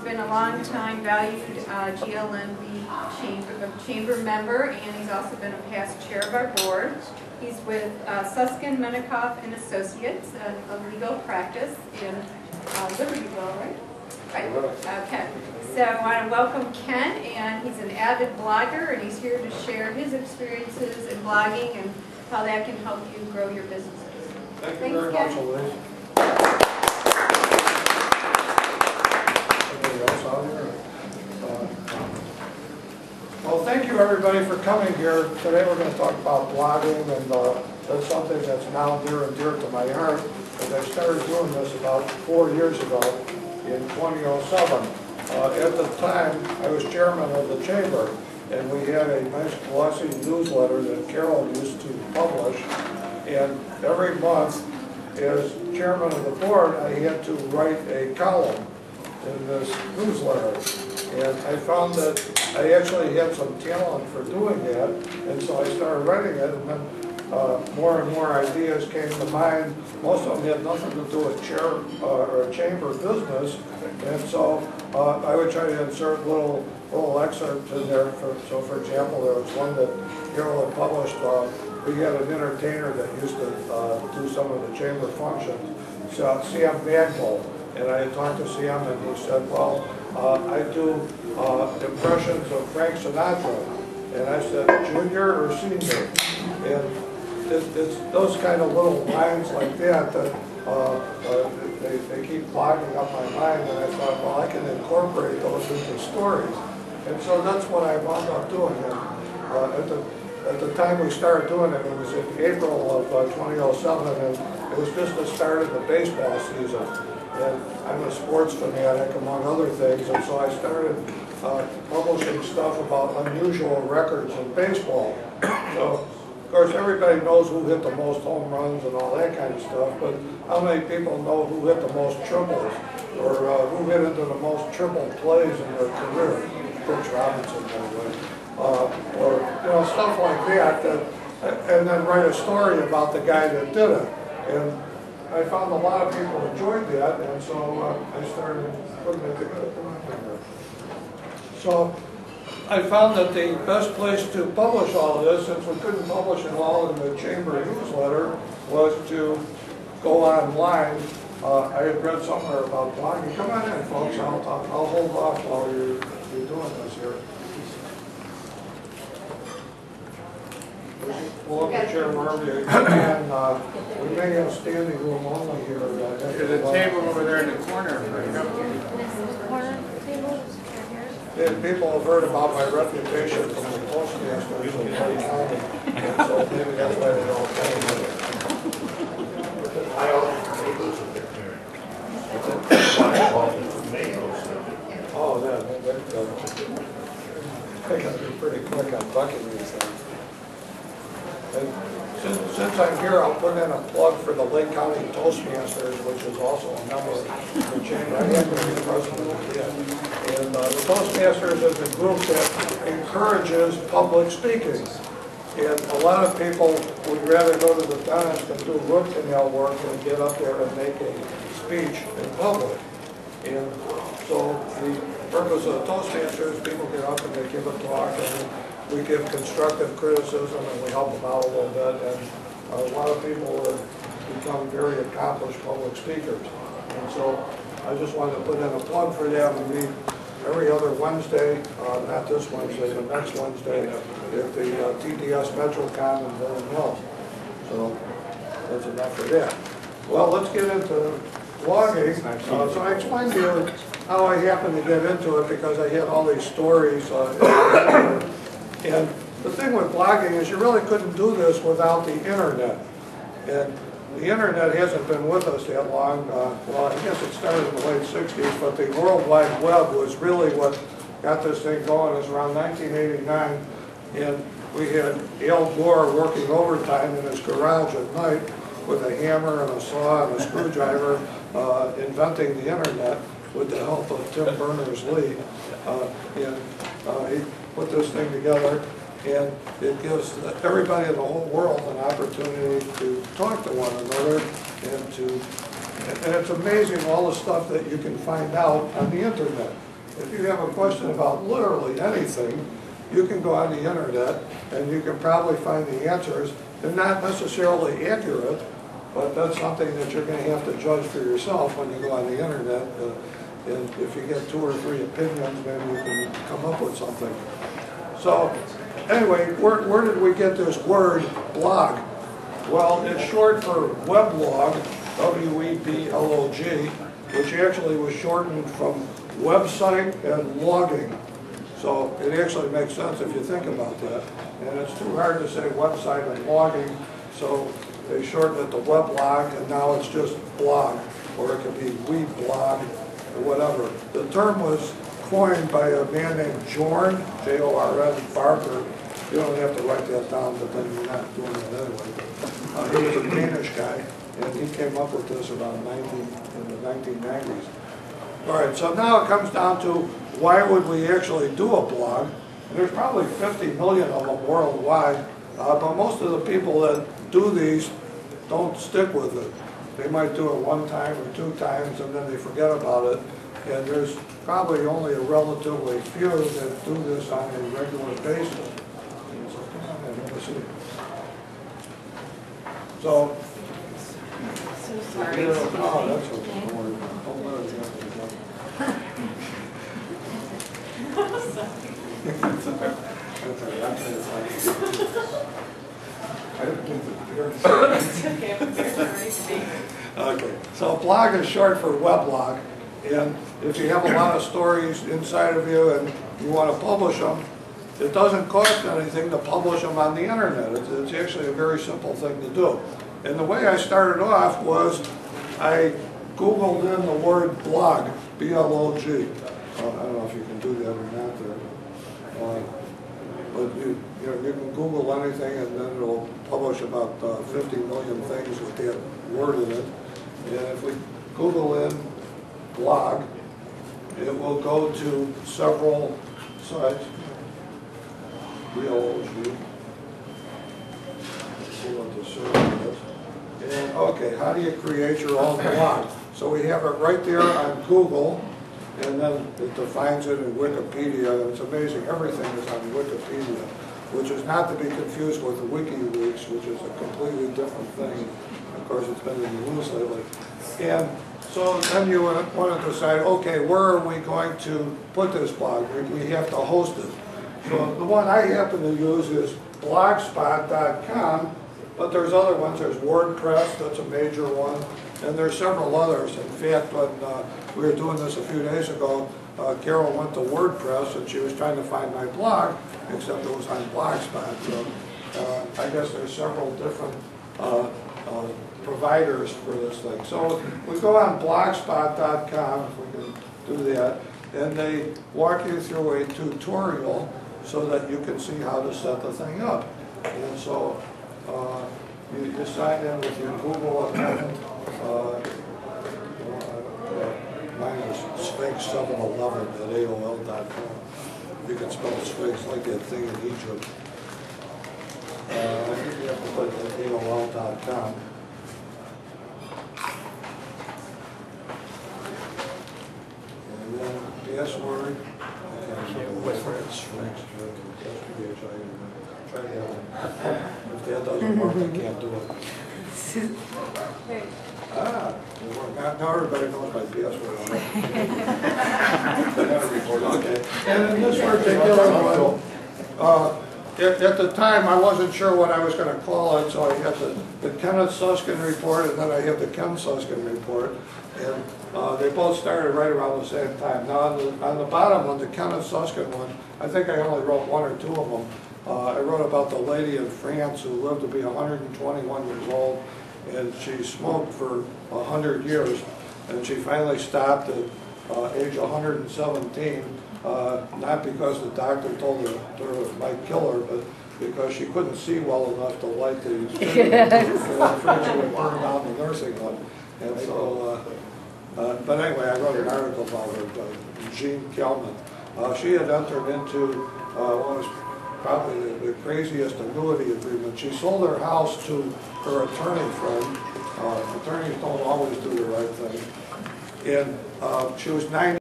been a long-time valued GLMV chamber member, and he's also been a past chair of our board. He's with Suskin, and Associates, a legal practice in Libertyville, right? Right? Okay. So I want to welcome Ken, and he's an avid blogger, and he's here to share his experiences in blogging and how that can help you grow your businesses. Thank you very much, Elise. Anybody else out here? Well, thank you everybody for coming here. Today we're going to talk about blogging, and that's something that's now near and dear to my heart. And I started doing this about 4 years ago in 2007. At the time, I was chairman of the chamber, and we had a nice glossy newsletter that Carol used to publish. And every month, as chairman of the board, I had to write a column in this newsletter. And I found that I actually had some talent for doing that, and so I started writing it, and then more and more ideas came to mind. Most of them had nothing to do with chamber business, and so I would try to insert little excerpts in there. So for example, there was one that Carol had published. We had an entertainer that used to do some of the chamber functions, Sam Bagwell, and I had talked to Sam, and he said, well, I do impressions of Frank Sinatra. And I said, junior or senior? And it's those kind of little lines like that that they keep clogging up my mind, and I thought, well, I can incorporate those into stories. And so that's what I wound up doing. And at the time we started doing it, it was in April of 2007, and it was just the start of the baseball season. And I'm a sports fanatic, among other things, and so I started publishing stuff about unusual records in baseball. So, of course, everybody knows who hit the most home runs and all that kind of stuff, but how many people know who hit the most triples, or who hit into the most triple plays in their career? Brooks Robinson, by the way. Or stuff like that, and then write a story about the guy that did it. And I found a lot of people enjoyed that, and so I started putting it together. So I found that the best place to publish all this, since we couldn't publish it all in the chamber newsletter, was to go online. I had read somewhere about blogging. Come on in, folks. I'll hold off while you're doing this here. Pull up a chair wherever you can. We may have standing room only here. There's a table over there in the corner. Corner table? And people have heard about my reputation from the postmasters in Clay County, and so maybe that's why they all came. Oh, I got to be pretty quick on bucking these things. And since I'm here, I'll put in a plug for the Lake County Toastmasters, which is also a member of the chamber. I happen to be president yet. And the Toastmasters is a group that encourages public speaking. And a lot of people would rather go to the dentist and do root canal work than get up there and make a speech in public. And so the purpose of the Toastmasters, people get up and they give a talk, and we give constructive criticism, and we help them out a little bit. And a lot of people have become very accomplished public speakers. And so I just wanted to put in a plug for that. We meet every other Wednesday, not this Wednesday, but next Wednesday, at the TDS MetroCon in Vernon Hills. So that's enough for that. Well, let's get into blogging. So I explained to you how I happened to get into it, because I had all these stories. And the thing with blogging is you really couldn't do this without the internet. And the internet hasn't been with us that long. Well, I guess it started in the late 60s, but the World Wide Web was really what got this thing going. It was around 1989, and we had Al Gore working overtime in his garage at night with a hammer and a saw and a screwdriver, inventing the internet with the help of Tim Berners-Lee. He put this thing together, and it gives everybody in the whole world an opportunity to talk to one another, and it's amazing all the stuff that you can find out on the internet. if you have a question about literally anything, you can go on the internet and you can probably find the answers. They're not necessarily accurate, but that's something that you're going to have to judge for yourself when you go on the internet. And if you get 2 or 3 opinions, maybe you can come up with something. So anyway, where did we get this word blog? Well, it's short for weblog, W-E-B-L-O-G, which actually was shortened from website and logging. So it actually makes sense if you think about that. And it's too hard to say website and logging, so they shortened it to weblog, and now it's just blog, or it could be weblog, or whatever. The term was coined by a man named Jorn, J-O-R-N, Barker. You don't have to write that down, but then you're not doing it anyway. He was a Danish guy, and he came up with this around in the 1990s. All right, so now it comes down to why would we actually do a blog? And there's probably 50 million of them worldwide, but most of the people that do these don't stick with it. They might do it 1 time or 2 times, and then they forget about it. And there's probably only a relatively few that do this on a regular basis. So come on in, let me see. So, sorry. Oh, that's okay. Don't worry. Don't let it happen. Okay, so blog is short for weblog, and if you have a lot of stories inside of you and you want to publish them, it doesn't cost anything to publish them on the internet. It's actually a very simple thing to do. And the way I started off was I Googled in the word blog, B-L-O-G. I don't know if you can do that or not there. But you can Google anything and then it'll publish about 50 million things with that word in it. And if we Google in blog, it will go to several sites. B-L-O-G. See what the search is. And okay, how do you create your own blog? So we have it right there on Google, and then it defines it in Wikipedia, and it's amazing, everything is on Wikipedia, which is not to be confused with WikiLeaks, which is a completely different thing. Of course, it's been in the news lately. And so then you want to decide, okay, where are we going to put this blog? We have to host it. So the one I happen to use is blogspot.com, but there's other ones. There's WordPress, that's a major one, and there's several others. In fact, when we were doing this a few days ago, Carol went to WordPress and she was trying to find my blog, except it was on Blogspot. So I guess there's several different providers for this thing. So we go on blogspot.com, if we can do that, and they walk you through a tutorial so that you can see how to set the thing up. And so you sign in with your Google account. Mine is Sphinx711 at AOL.com. You can spell Sphinx like that thing in Egypt. I think you have to put it at AOL.com. And then password. Sphinx. Try to have it. If that doesn't work, I can't do it. Now everybody knows my password on it. Okay. And in this particular one, at the time I wasn't sure what I was going to call it, so I had the Kenneth Suskin report, and then I have the Ken Suskin report. And they both started right around the same time. Now on the bottom one, the Kenneth Suskin one, I think I only wrote 1 or 2 of them. I wrote about the lady in France who lived to be 121 years old, and she smoked for 100 years, and she finally stopped at age 117, not because the doctor told her it might kill her, but because she couldn't see well enough to light the cigarette, and afraid she would burn down the nursing home. And so, but anyway, I wrote an article about her, Jean Kelman. She had entered into what was probably the craziest annuity agreement. She sold her house to her attorney friend. Attorneys don't always do the right thing. And she was 90.